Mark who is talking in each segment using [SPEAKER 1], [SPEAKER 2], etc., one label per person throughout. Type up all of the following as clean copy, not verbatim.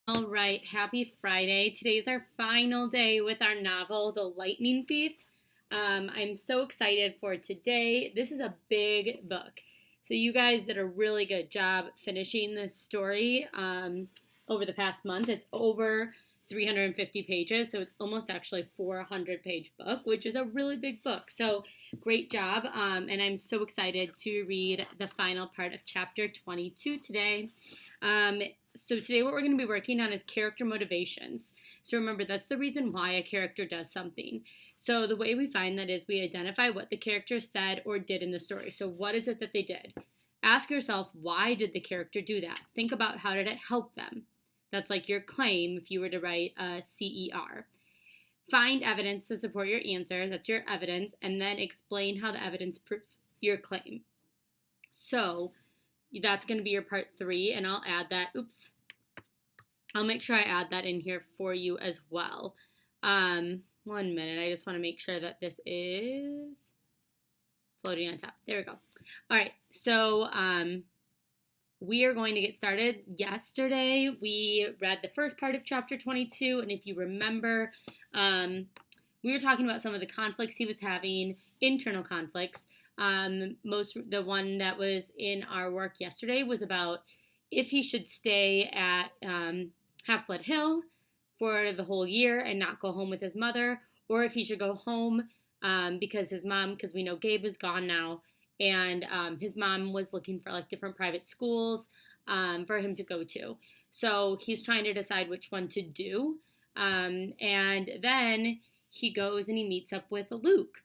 [SPEAKER 1] All right, happy Friday. Today's our final day with our novel, The Lightning Thief. I'm so excited for today. This is a big book. So, you guys did a really good job finishing this story over the past month. It's over 350 pages, so it's almost actually a 400-page book, which is a really big book. So, great job. And I'm so excited to read the final part of chapter 22 today. So today what we're going to be working on is character motivations. So remember, that's the reason why a character does something. So the way we find that is we identify what the character said or did in the story. So what is it that they did? Ask yourself, why did the character do that? Think about how did it help them? That's like your claim if you were to write a CER. Find evidence to support your answer. That's your evidence. And then explain how the evidence proves your claim. So that's going to be your part 3, and I'll add that. I'll make sure I add that in here for you as well. 1 minute. I just want to make sure that this is floating on top. There we go. All right. So we are going to get started. Yesterday, we read the first part of chapter 22, and if you remember, we were talking about some of the conflicts he was having, internal conflicts. The one that was in our work yesterday was about if he should stay at Half-Blood Hill for the whole year and not go home with his mother, or if he should go home because we know Gabe is gone now, and his mom was looking for like different private schools for him to go to. So he's trying to decide which one to do, and then he goes and he meets up with Luke.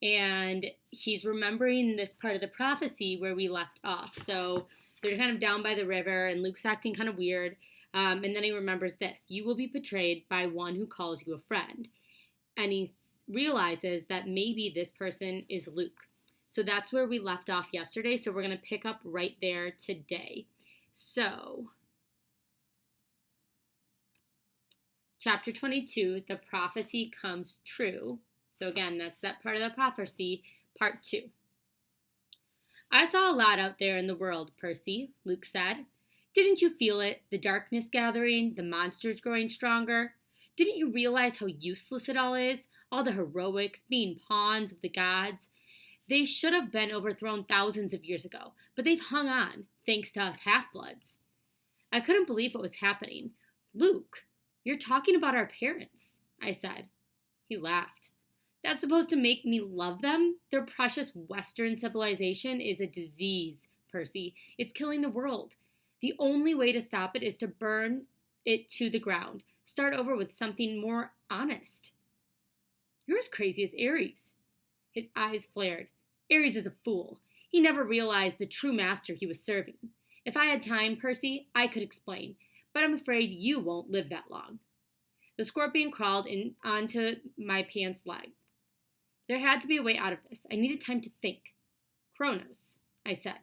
[SPEAKER 1] And he's remembering this part of the prophecy where we left off. So they're kind of down by the river, and Luke's acting kind of weird. And then he remembers this: you will be betrayed by one who calls you a friend. And he realizes that maybe this person is Luke. So that's where we left off yesterday. So we're going to pick up right there today. So, chapter 22, the prophecy comes true. So again, that's that part of the prophecy, part 2. I saw a lot out there in the world, Percy, Luke said. Didn't you feel it? The darkness gathering, the monsters growing stronger? Didn't you realize how useless it all is? All the heroics, being pawns of the gods? They should have been overthrown thousands of years ago, but they've hung on, thanks to us half-bloods. I couldn't believe what was happening. Luke, you're talking about our parents, I said. He laughed. That's supposed to make me love them? Their precious Western civilization is a disease, Percy. It's killing the world. The only way to stop it is to burn it to the ground. Start over with something more honest. You're as crazy as Ares. His eyes flared. Ares is a fool. He never realized the true master he was serving. If I had time, Percy, I could explain, but I'm afraid you won't live that long. The scorpion crawled onto my pants leg. There had to be a way out of this. I needed time to think. Kronos, I said.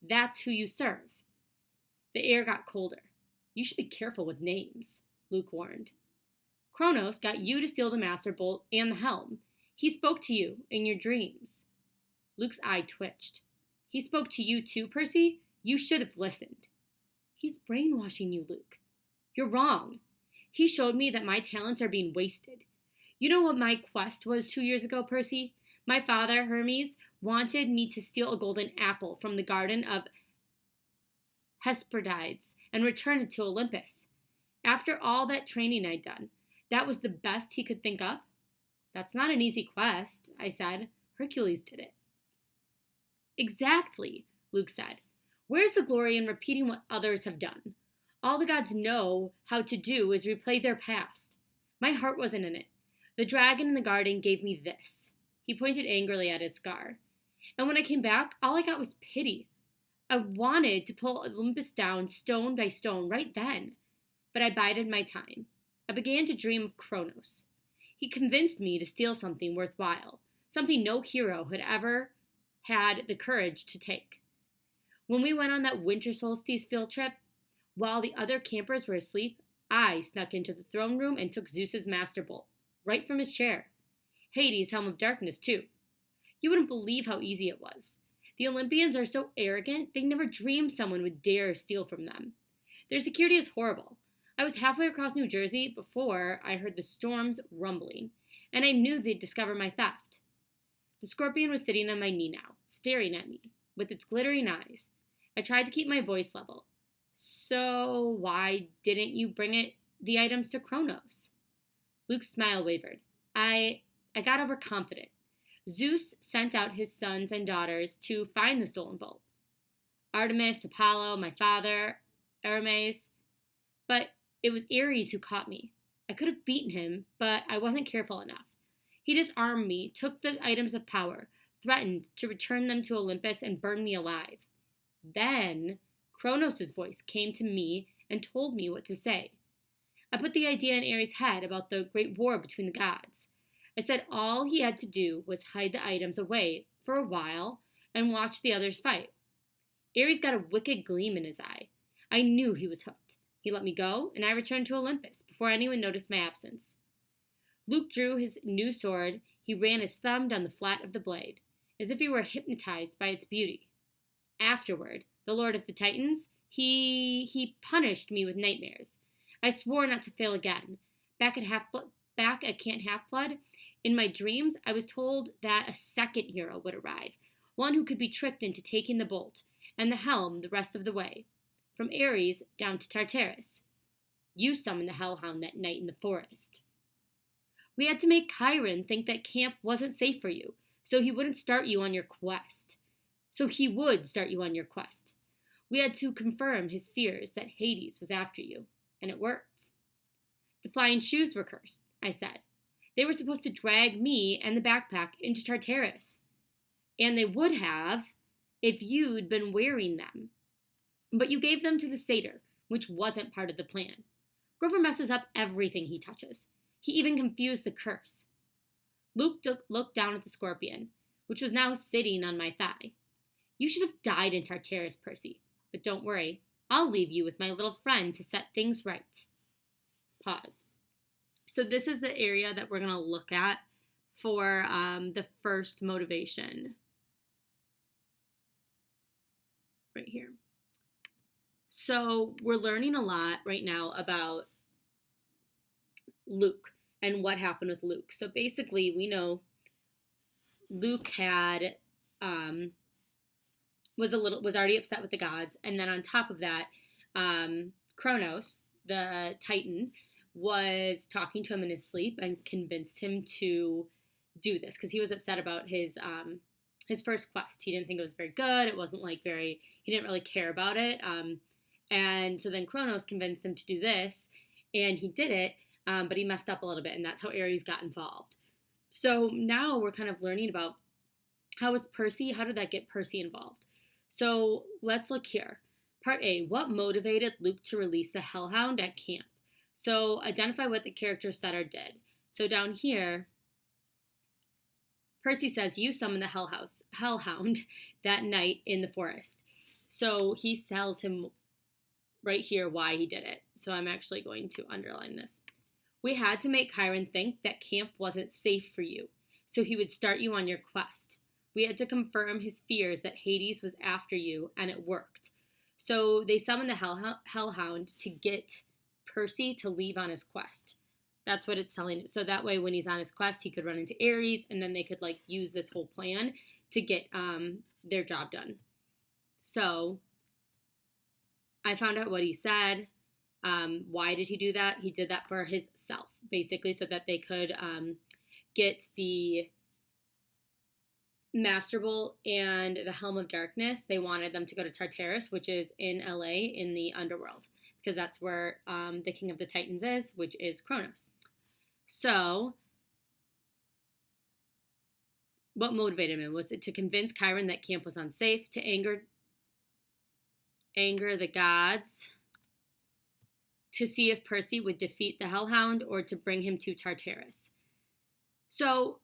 [SPEAKER 1] That's who you serve. The air got colder. You should be careful with names, Luke warned. Kronos got you to steal the Master Bolt and the helm. He spoke to you in your dreams. Luke's eye twitched. He spoke to you too, Percy? You should have listened. He's brainwashing you, Luke. You're wrong. He showed me that my talents are being wasted. You know what my quest was 2 years ago, Percy? My father, Hermes, wanted me to steal a golden apple from the garden of Hesperides and return it to Olympus. After all that training I'd done, that was the best he could think up? That's not an easy quest, I said. Hercules did it. Exactly, Luke said. Where's the glory in repeating what others have done? All the gods know how to do is replay their past. My heart wasn't in it. The dragon in the garden gave me this. He pointed angrily at his scar. And when I came back, all I got was pity. I wanted to pull Olympus down stone by stone right then. But I bided my time. I began to dream of Kronos. He convinced me to steal something worthwhile, something no hero had ever had the courage to take. When we went on that winter solstice field trip, while the other campers were asleep, I snuck into the throne room and took Zeus's Master Bolt. Right from his chair. Hades' Helm of Darkness, too. You wouldn't believe how easy it was. The Olympians are so arrogant, they never dreamed someone would dare steal from them. Their security is horrible. I was halfway across New Jersey before I heard the storms rumbling, and I knew they'd discover my theft. The scorpion was sitting on my knee now, staring at me, with its glittering eyes. I tried to keep my voice level. So why didn't you bring the items to Kronos? Luke's smile wavered. I got overconfident. Zeus sent out his sons and daughters to find the stolen bolt. Artemis, Apollo, my father, Hermes. But it was Ares who caught me. I could have beaten him, but I wasn't careful enough. He disarmed me, took the items of power, threatened to return them to Olympus and burn me alive. Then Kronos' voice came to me and told me what to say. I put the idea in Ares' head about the great war between the gods. I said all he had to do was hide the items away for a while and watch the others fight. Ares got a wicked gleam in his eye. I knew he was hooked. He let me go, and I returned to Olympus before anyone noticed my absence. Luke drew his new sword. He ran his thumb down the flat of the blade, as if he were hypnotized by its beauty. Afterward, the Lord of the Titans, he punished me with nightmares. I swore not to fail again. Back at Camp Half-Blood, in my dreams, I was told that a second hero would arrive, one who could be tricked into taking the bolt and the helm the rest of the way, from Ares down to Tartarus. You summoned the Hellhound that night in the forest. We had to make Chiron think that camp wasn't safe for you, so he would start you on your quest. We had to confirm his fears that Hades was after you, and it worked. The flying shoes were cursed, I said. They were supposed to drag me and the backpack into Tartarus. And they would have if you'd been wearing them. But you gave them to the satyr, which wasn't part of the plan. Grover messes up everything he touches. He even confused the curse. Luke looked down at the scorpion, which was now sitting on my thigh. You should have died in Tartarus, Percy. But don't worry. I'll leave you with my little friend to set things right. Pause. So this is the area that we're going to look at for the first motivation. Right here. So we're learning a lot right now about Luke and what happened with Luke. So basically, we know Luke had was already upset with the gods, and then on top of that, Kronos, the Titan, was talking to him in his sleep and convinced him to do this because he was upset about his first quest. He didn't think it was very good. It wasn't he didn't really care about it. And so then Kronos convinced him to do this, and he did it, but he messed up a little bit, and that's how Ares got involved. So now we're kind of learning about how did that get Percy involved? So let's look here. Part A, what motivated Luke to release the Hellhound at camp? So identify what the character said or did. So down here, Percy says, you summoned the Hellhound that night in the forest. So he tells him right here why he did it. So I'm actually going to underline this. We had to make Chiron think that camp wasn't safe for you, so he would start you on your quest. We had to confirm his fears that Hades was after you, and it worked. So they summoned the Hellhound to get Percy to leave on his quest. That's what it's telling him. So that way when he's on his quest, he could run into Ares, and then they could use this whole plan to get their job done. So I found out what he said. Why did he do that? He did that for himself, basically, so that they could get the Master Bolt and the Helm of Darkness. They wanted them to go to Tartarus, which is in LA in the underworld, because that's where the King of the Titans is, which is Kronos. So what motivated him? Was it to convince Chiron that camp was unsafe, to anger the gods, to see if Percy would defeat the Hellhound, or to bring him to Tartarus? So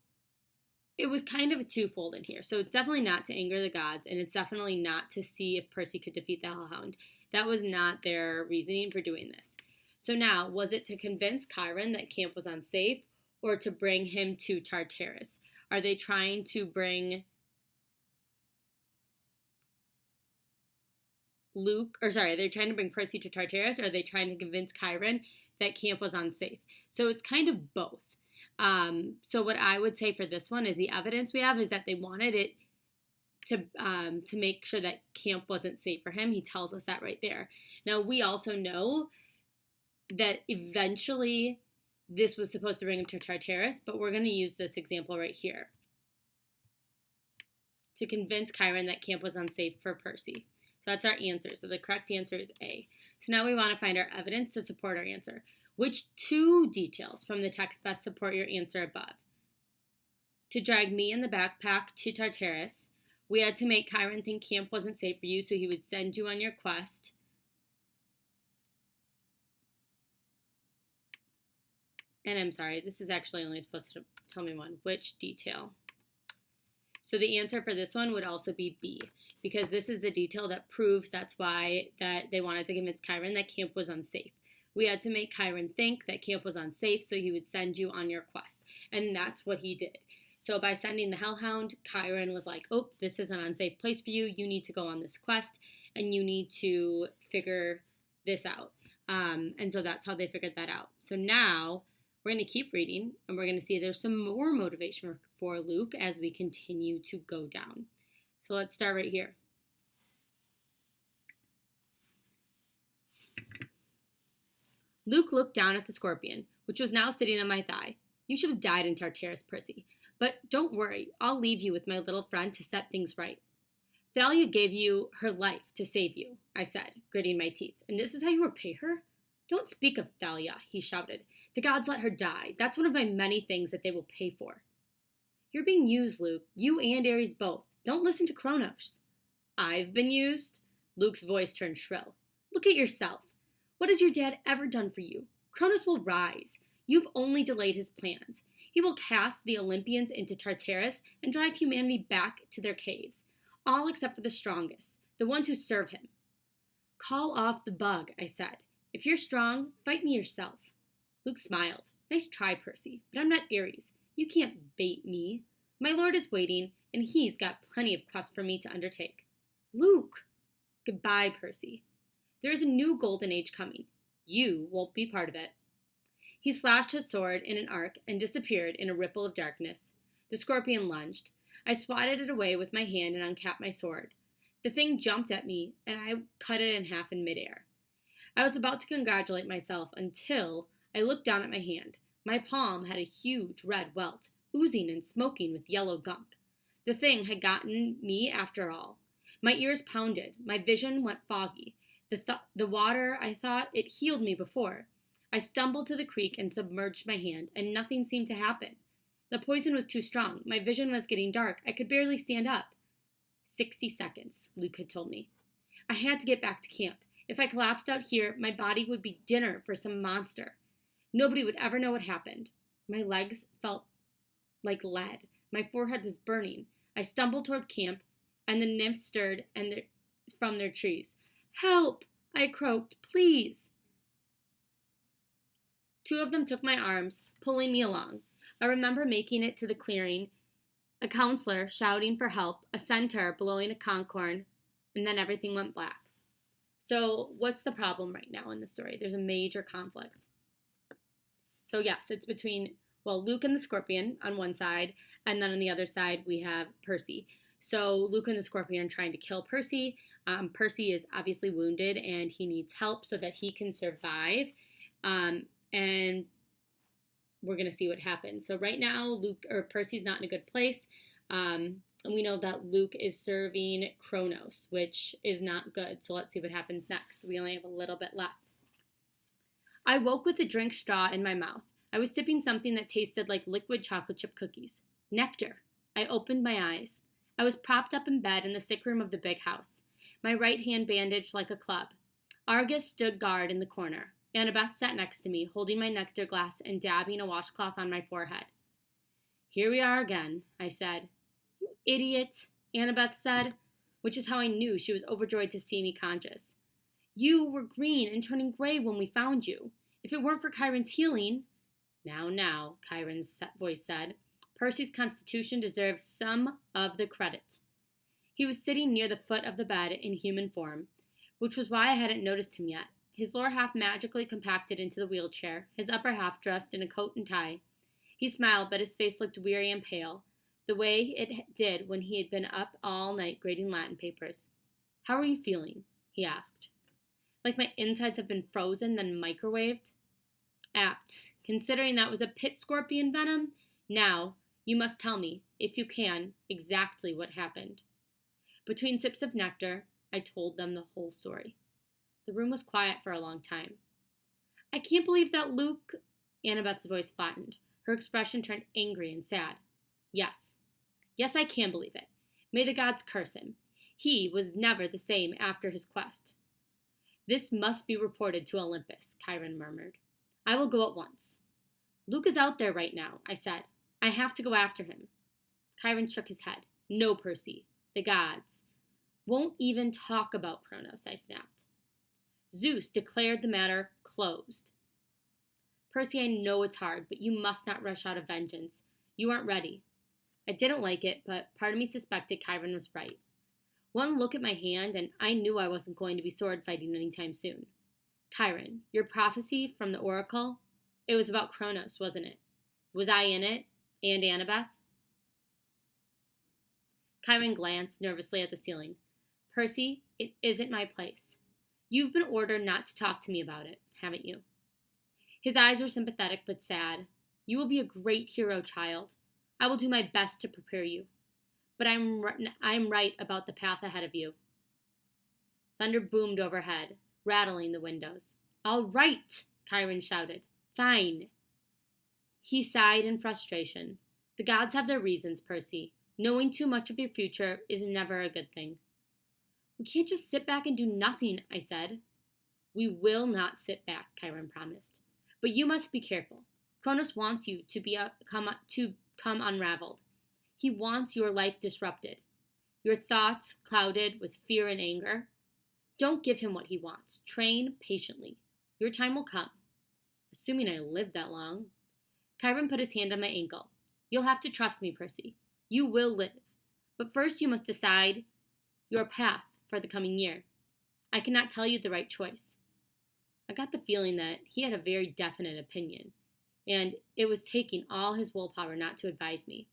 [SPEAKER 1] it was kind of a twofold in here. So it's definitely not to anger the gods, and it's definitely not to see if Percy could defeat the Hellhound. That was not their reasoning for doing this. So now, was it to convince Chiron that camp was unsafe, or to bring him to Tartarus? Are they trying to bring... Are they trying to they're trying to bring Percy to Tartarus, or are they trying to convince Chiron that camp was unsafe? So it's kind of both. So what I would say for this one is the evidence we have is that they wanted it to make sure that camp wasn't safe for him. He tells us that right there. Now, we also know that eventually this was supposed to bring him to Tartarus, but we're going to use this example right here to convince Chiron that camp was unsafe for Percy. So that's our answer. So the correct answer is A. So now we want to find our evidence to support our answer. Which two details from the text best support your answer above? To drag me in the backpack to Tartarus, we had to make Chiron think camp wasn't safe for you, so he would send you on your quest. And I'm sorry, this is actually only supposed to tell me one. Which detail? So the answer for this one would also be B, because this is the detail that proves that's why that they wanted to convince Chiron that camp was unsafe. We had to make Chiron think that camp was unsafe, so he would send you on your quest. And that's what he did. So by sending the Hellhound, Chiron was like, oh, this is an unsafe place for you. You need to go on this quest, and you need to figure this out. And so that's how they figured that out. So now we're going to keep reading, and we're going to see there's some more motivation for Luke as we continue to go down. So let's start right here. Luke looked down at the scorpion, which was now sitting on my thigh. You should have died in Tartarus, Percy. But don't worry, I'll leave you with my little friend to set things right. Thalia gave you her life to save you, I said, gritting my teeth. And this is how you repay her? Don't speak of Thalia, he shouted. The gods let her die. That's one of my many things that they will pay for. You're being used, Luke. You and Ares both. Don't listen to Kronos. I've been used? Luke's voice turned shrill. Look at yourself. What has your dad ever done for you? Kronos will rise. You've only delayed his plans. He will cast the Olympians into Tartarus and drive humanity back to their caves. All except for the strongest, the ones who serve him. Call off the bug, I said. If you're strong, fight me yourself. Luke smiled. Nice try, Percy, but I'm not Ares. You can't bait me. My lord is waiting, and he's got plenty of quests for me to undertake. Luke! Goodbye, Percy. There is a new golden age coming. You won't be part of it. He slashed his sword in an arc and disappeared in a ripple of darkness. The scorpion lunged. I swatted it away with my hand and uncapped my sword. The thing jumped at me, and I cut it in half in midair. I was about to congratulate myself until I looked down at my hand. My palm had a huge red welt, oozing and smoking with yellow gunk. The thing had gotten me after all. My ears pounded. My vision went foggy. The water, I thought, it healed me before. I stumbled to the creek and submerged my hand, and nothing seemed to happen. The poison was too strong. My vision was getting dark. I could barely stand up. 60 seconds, Luke had told me. I had to get back to camp. If I collapsed out here, my body would be dinner for some monster. Nobody would ever know what happened. My legs felt like lead. My forehead was burning. I stumbled toward camp, and the nymphs stirred from their trees. Help! I croaked. Please! 2 of them took my arms, pulling me along. I remember making it to the clearing, a counselor shouting for help, a centaur blowing a conchorn, and then everything went black. So what's the problem right now in the story? There's a major conflict. So yes, it's between, Luke and the scorpion on one side, and then on the other side we have Percy. So Luke and the scorpion are trying to kill Percy. Percy is obviously wounded, and he needs help so that he can survive. And we're going to see what happens. So right now, Percy's not in a good place. And we know that Luke is serving Kronos, which is not good. So let's see what happens next. We only have a little bit left. I woke with a drink straw in my mouth. I was sipping something that tasted like liquid chocolate chip cookies. Nectar. I opened my eyes. I was propped up in bed in the sick room of the big house, my right hand bandaged like a club. Argus stood guard in the corner. Annabeth sat next to me, holding my nectar glass and dabbing a washcloth on my forehead. Here we are again, I said. You idiot, Annabeth said, which is how I knew she was overjoyed to see me conscious. You were green and turning gray when we found you. If it weren't for Chiron's healing... Now, Chiron's voice said. Percy's constitution deserves some of the credit. He was sitting near the foot of the bed in human form, which was why I hadn't noticed him yet. His lower half magically compacted into the wheelchair, his upper half dressed in a coat and tie. He smiled, but his face looked weary and pale, the way it did when he had been up all night grading Latin papers. "How are you feeling?" he asked. "Like my insides have been frozen, then microwaved?" "Apt, considering that was a pit scorpion venom. Now, you must tell me, if you can, exactly what happened." Between sips of nectar, I told them the whole story. The room was quiet for a long time. "I can't believe that Luke—" Annabeth's voice flattened. Her expression turned angry and sad. "Yes. Yes, I can believe it. May the gods curse him. He was never the same after his quest." "This must be reported to Olympus," Chiron murmured. "I will go at once." "Luke is out there right now," I said. "I have to go after him." Chiron shook his head. "No, Percy. The gods won't even talk about Kronos," I snapped. "Zeus declared the matter closed." "Percy, I know it's hard, but you must not rush out of vengeance. You aren't ready." I didn't like it, but part of me suspected Chiron was right. One look at my hand, and I knew I wasn't going to be sword fighting anytime soon. "Chiron, your prophecy from the oracle, it was about Kronos, wasn't it? Was I in it? And Annabeth?" Chiron glanced nervously at the ceiling. "Percy, it isn't my place. You've been ordered not to talk to me about it, haven't you?" His eyes were sympathetic but sad. "You will be a great hero, child. I will do my best to prepare you. But I'm right about the path ahead of you." Thunder boomed overhead, rattling the windows. "All right," Chiron shouted. "Fine." He sighed in frustration. "The gods have their reasons, Percy. Knowing too much of your future is never a good thing." "We can't just sit back and do nothing," I said. "We will not sit back," Chiron promised. "But you must be careful. Kronos wants you to come unraveled. He wants your life disrupted, your thoughts clouded with fear and anger. Don't give him what he wants. Train patiently. Your time will come. Assuming I live that long." Chiron put his hand on my ankle. "You'll have to trust me, Percy. You will live. But first you must decide your path for the coming year. I cannot tell you the right choice." I got the feeling that he had a very definite opinion, and it was taking all his willpower not to advise me.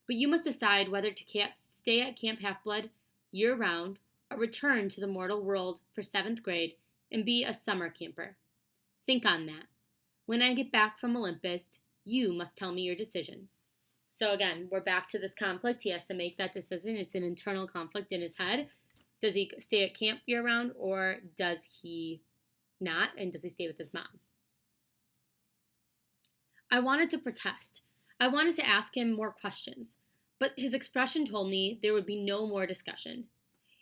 [SPEAKER 1] "But you must decide whether to stay at Camp Half-Blood year-round or return to the mortal world for 7th grade and be a summer camper. Think on that. When I get back from Olympus, you must tell me your decision." So again, we're back to this conflict. He has to make that decision. It's an internal conflict in his head. Does he stay at camp year-round, or does he not, and does he stay with his mom? I wanted to protest. I wanted to ask him more questions, but his expression told me there would be no more discussion.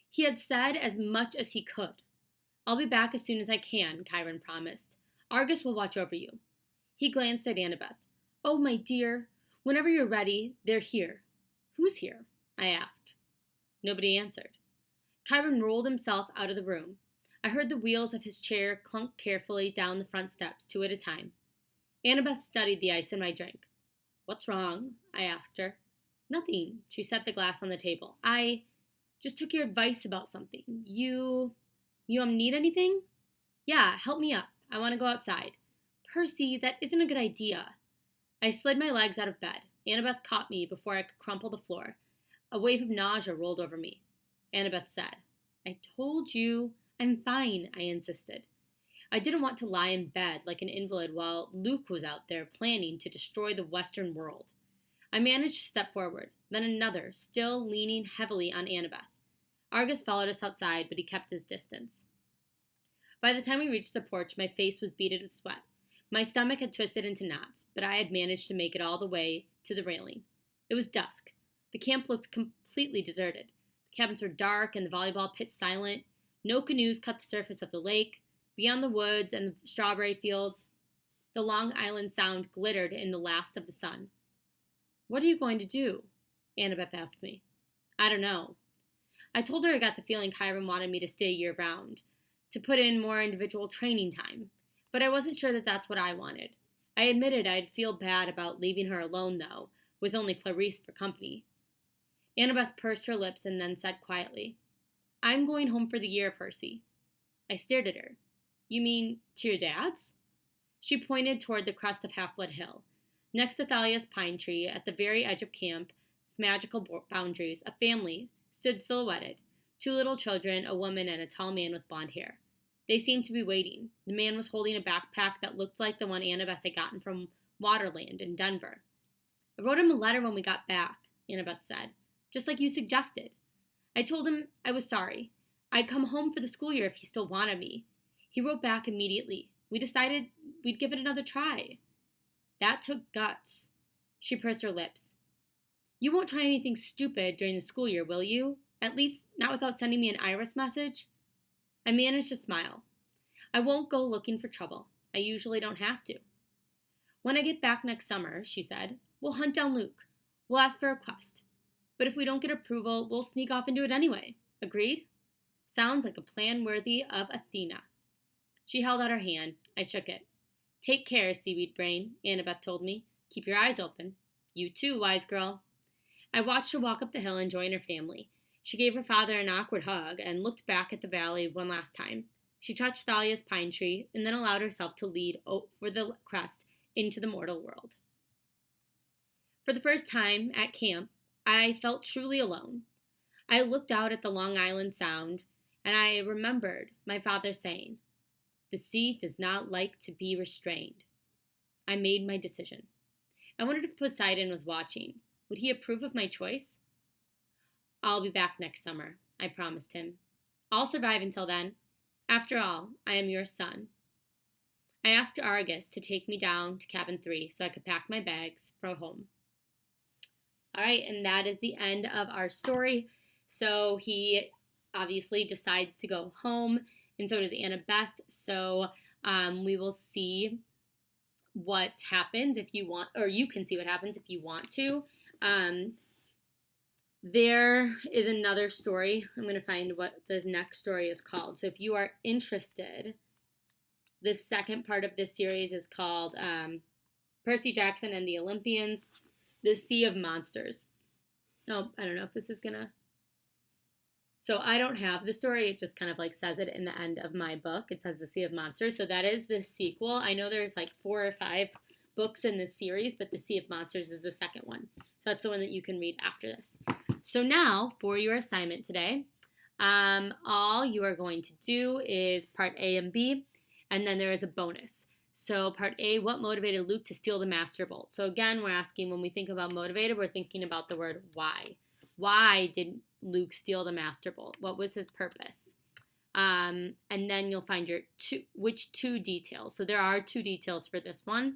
[SPEAKER 1] He had said as much as he could. "I'll be back as soon as I can," Chiron promised. "Argus will watch over you." He glanced at Annabeth. "Oh, my dear, whenever you're ready, they're here." "Who's here?" I asked. Nobody answered. Chiron rolled himself out of the room. I heard the wheels of his chair clunk carefully down the front steps, 2 at a time. Annabeth studied the ice in my drink. "What's wrong?" I asked her. "Nothing." She set the glass on the table. "I just took your advice about something. You need anything?" "Yeah, help me up. I want to go outside." "Percy, that isn't a good idea." I slid my legs out of bed. Annabeth caught me before I could crumple the floor. A wave of nausea rolled over me. Annabeth said, "I told you." "I'm fine," I insisted. I didn't want to lie in bed like an invalid while Luke was out there planning to destroy the Western world. I managed to step forward, then another, still leaning heavily on Annabeth. Argus followed us outside, but he kept his distance. By the time we reached the porch, my face was beaded with sweat. My stomach had twisted into knots, but I had managed to make it all the way to the railing. It was dusk. The camp looked completely deserted. The cabins were dark and the volleyball pit silent. No canoes cut the surface of the lake. Beyond the woods and the strawberry fields, the Long Island Sound glittered in the last of the sun. "What are you going to do?" Annabeth asked me. "I don't know." I told her I got the feeling Chiron wanted me to stay year-round, to put in more individual training time, but I wasn't sure that that's what I wanted. I admitted I'd feel bad about leaving her alone, though, with only Clarice for company. Annabeth pursed her lips and then said quietly, "I'm going home for the year, Percy. I stared at her. You mean to your dad's? She pointed toward the crest of Half-Blood Hill. Next to Thalia's pine tree, at the very edge of camp's magical boundaries, a family stood silhouetted. Two little children, a woman, and a tall man with blonde hair. They seemed to be waiting. The man was holding a backpack that looked like the one Annabeth had gotten from Waterland in Denver. I wrote him a letter when we got back, Annabeth said, just like you suggested. I told him I was sorry. I'd come home for the school year if he still wanted me. He wrote back immediately. We decided we'd give it another try. That took guts. She pursed her lips. You won't try anything stupid during the school year, will you? At least not without sending me an Iris message? I managed to smile. I won't go looking for trouble. I usually don't have to. When I get back next summer, she said, we'll hunt down Luke. We'll ask for a quest. But if we don't get approval, we'll sneak off and do it anyway. Agreed? Sounds like a plan worthy of Athena. She held out her hand. I shook it. Take care, seaweed brain, Annabeth told me. Keep your eyes open. You too, wise girl. I watched her walk up the hill and join her family. She gave her father an awkward hug and looked back at the valley one last time. She touched Thalia's pine tree and then allowed herself to lead over the crest into the mortal world. For the first time at camp, I felt truly alone. I looked out at the Long Island Sound and I remembered my father saying, the sea does not like to be restrained. I made my decision. I wondered if Poseidon was watching. Would he approve of my choice? I'll be back next summer, I promised him. I'll survive until then. After all, I am your son. I asked Argus to take me down to cabin 3 so I could pack my bags for home. All right, and that is the end of our story. So he obviously decides to go home, and so does Annabeth. So we will see what happens if you want, or you can see what happens if you want to. There is another story. I'm going to find what the next story is called. So if you are interested, the second part of this series is called Percy Jackson and the Olympians, the Sea of Monsters. Oh, I don't know if this is going to... So I don't have the story. It just kind of like says it in the end of my book. It says the Sea of Monsters. So that is the sequel. I know there's like 4 or 5 books in this series, but the Sea of Monsters is the second one. So that's the one that you can read after this. So now for your assignment today, all you are going to do is part A and B, and then there is a bonus. So part A, what motivated Luke to steal the Master Bolt? So again, we're asking, when we think about motivated, we're thinking about the word why. Why did Luke steal the Master Bolt? What was his purpose? And then you'll find your which 2 details. So there are 2 details for this one.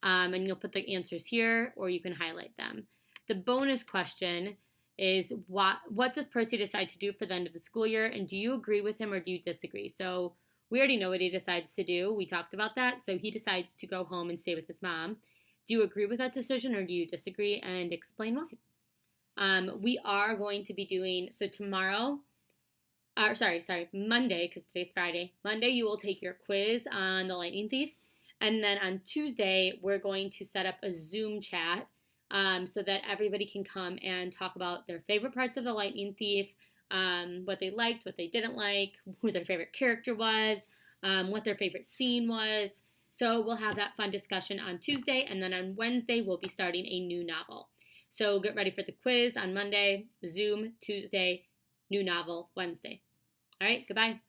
[SPEAKER 1] And you'll put the answers here, or you can highlight them. The bonus question is, what does Percy decide to do for the end of the school year? And do you agree with him or do you disagree? So we already know what he decides to do. We talked about that. So he decides to go home and stay with his mom. Do you agree with that decision or do you disagree? And explain why. We are going to be doing, so tomorrow, Monday, because today's Friday. Monday, you will take your quiz on the Lightning Thief. And then on Tuesday, we're going to set up a Zoom chat so that everybody can come and talk about their favorite parts of the Lightning Thief, what they liked, what they didn't like, who their favorite character was, what their favorite scene was. So we'll have that fun discussion on Tuesday, and then on Wednesday, we'll be starting a new novel. So get ready for the quiz on Monday, Zoom Tuesday, new novel Wednesday. All right, goodbye.